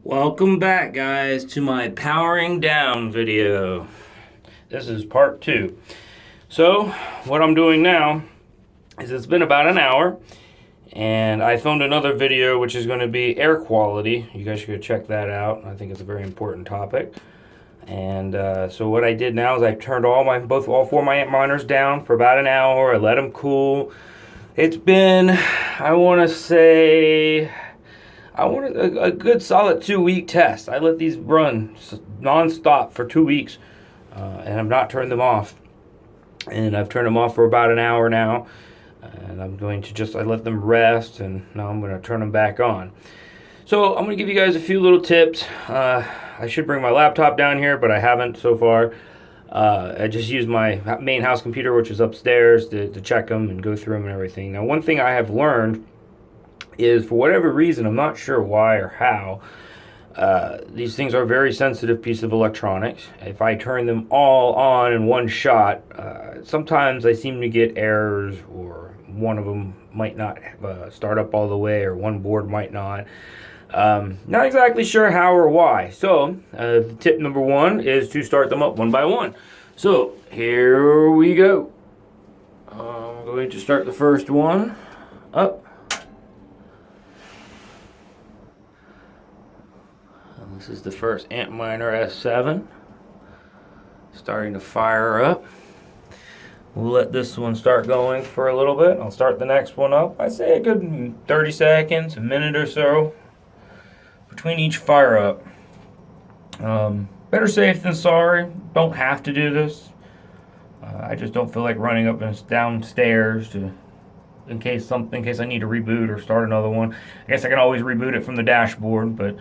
Welcome back, guys, to my powering down video. This is part 2. So what I'm doing now is it's been about an hour and I filmed another video which is going to be air quality. You guys should go check that out. I think it's a very important topic. And so what I did now is I turned all four of my AntMiners down for about an hour. I let them cool. It's been, I want a good solid 2-week test. I let these run non-stop for 2 weeks, and I've not turned them off. And I've turned them off for about an hour now, and I'm going to I let them rest, and now I'm going to turn them back on. So I'm going to give you guys a few little tips. I should bring my laptop down here, but I haven't so far. I just used my main house computer, which is upstairs, to check them and go through them and everything. Now, one thing I have learned is, for whatever reason, I'm not sure why or how, these things are a very sensitive piece of electronics. If I turn them all on in one shot, sometimes I seem to get errors, or one of them might not start up all the way, or one board might not. Not exactly sure how or why. So tip number 1 is to start them up one by one. So here we go. I'm going to start the first one up. This is the first AntMiner S7, starting to fire up. We'll let this one start going for a little bit. I'll start the next one up. I'd say a good 30 seconds, a minute or so between each fire up. Better safe than sorry. Don't have to do this. I just don't feel like running up and downstairs in case I need to reboot or start another one. I guess I can always reboot it from the dashboard, but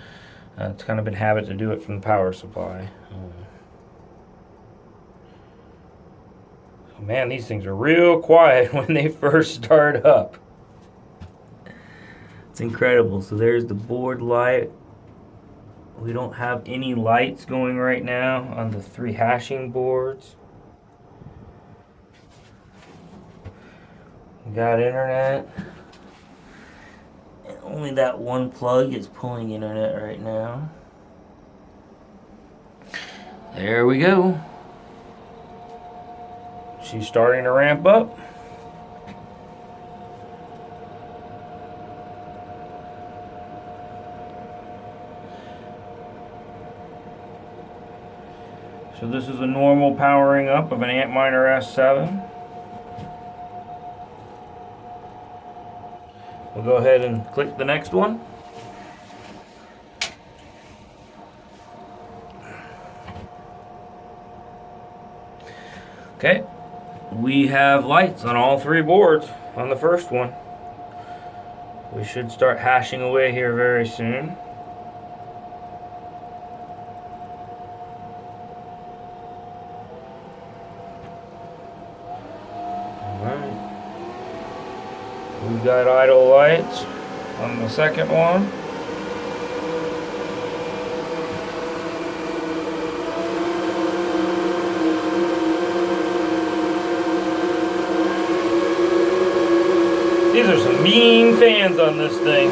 it's kind of been habit to do it from the power supply. Man, these things are real quiet when they first start up. It's incredible. So there's the board light. We don't have any lights going right now on the 3 hashing boards. We got internet. Only that one plug is pulling internet right now. There we go. She's starting to ramp up. So this is a normal powering up of an AntMiner S7. We'll go ahead and click the next one. Okay, we have lights on all 3 boards on the first one. We should start hashing away here very soon. We've got idle lights on the second one. These are some mean fans on this thing.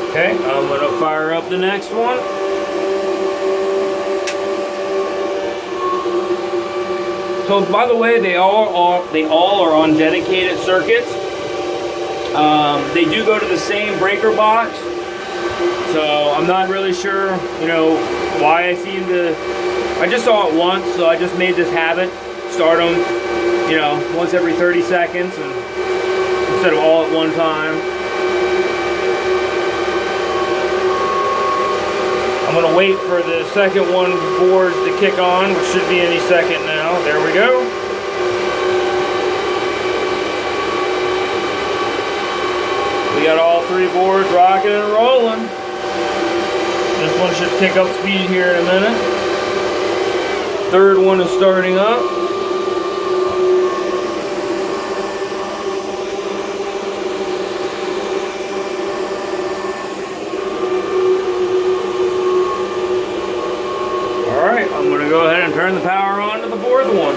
Okay, I'm going to fire up the next one. So, by the way, they all are on dedicated circuits. They do go to the same breaker box. So, I'm not really sure, why I just saw it once, so I just made this habit. Start them, once every 30 seconds instead of all at one time. I'm going to wait for the second one boards to kick on, which should be any second now. There we go. We got all 3 boards rocking and rolling. This one should pick up speed here in a minute. Third one is starting up. turn the power on to the fourth one.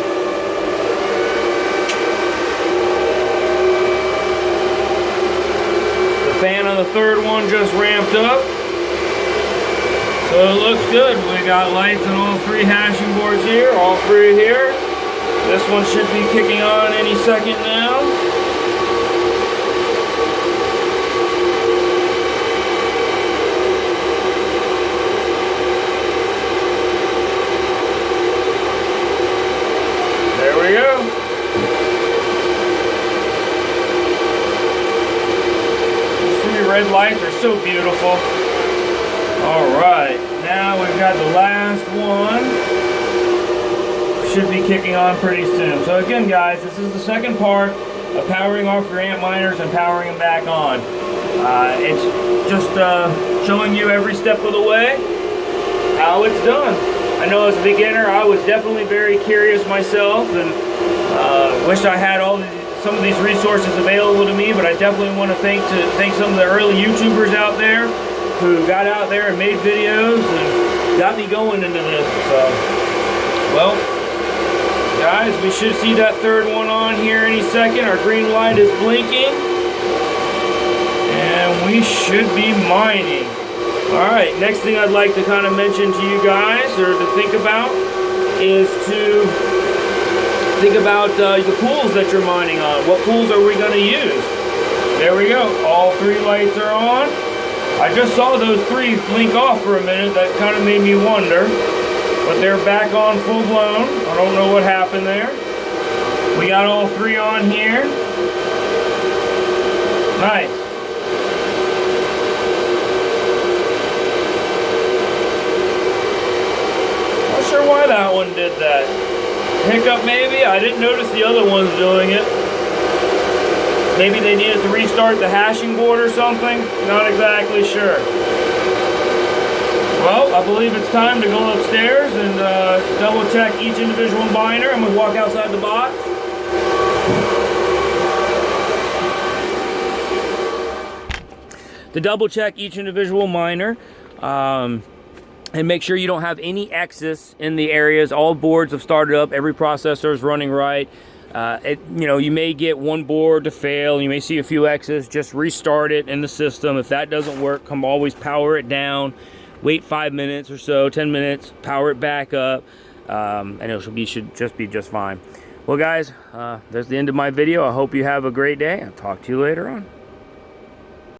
The fan on the third one just ramped up. So it looks good. We got lights on all three hashing boards here, all three here. This one should be kicking on any second now. There we go. These three red lights are so beautiful. Alright, now we've got the last one. Should be kicking on pretty soon. So again guys, this is the second part of powering off your AntMiners and powering them back on. It's just showing you every step of the way how it's done. I know as a beginner I was definitely very curious myself and wished I had some of these resources available to me, but I definitely want to thank some of the early YouTubers out there who got out there and made videos and got me going into this. So, well, guys, we should see that third one on here any second. Our green light is blinking, and we should be mining. All right, next thing I'd like to kind of mention to you guys, or to think about, is to think about the pools that you're mining on. What pools are we going to use? There we go. All three lights are on. I just saw those three blink off for a minute. That kind of made me wonder. But they're back on full blown. I don't know what happened there. We got all three on here. Nice. Not sure why that one did that. Hiccup maybe? I didn't notice the other ones doing it. Maybe they needed to restart the hashing board or something? Not exactly sure. Well, I believe it's time to go upstairs and double check each individual miner. I'm going to walk outside the box. To double check each individual miner and make sure you don't have any excess in the areas. All boards have started up. Every processor is running right. You may get one board to fail. You may see a few X's. Just restart it in the system. If that doesn't work, always power it down. Wait 5 minutes or so, 10 minutes. Power it back up, and it should just be just fine. Well, guys, that's the end of my video. I hope you have a great day. I'll talk to you later on.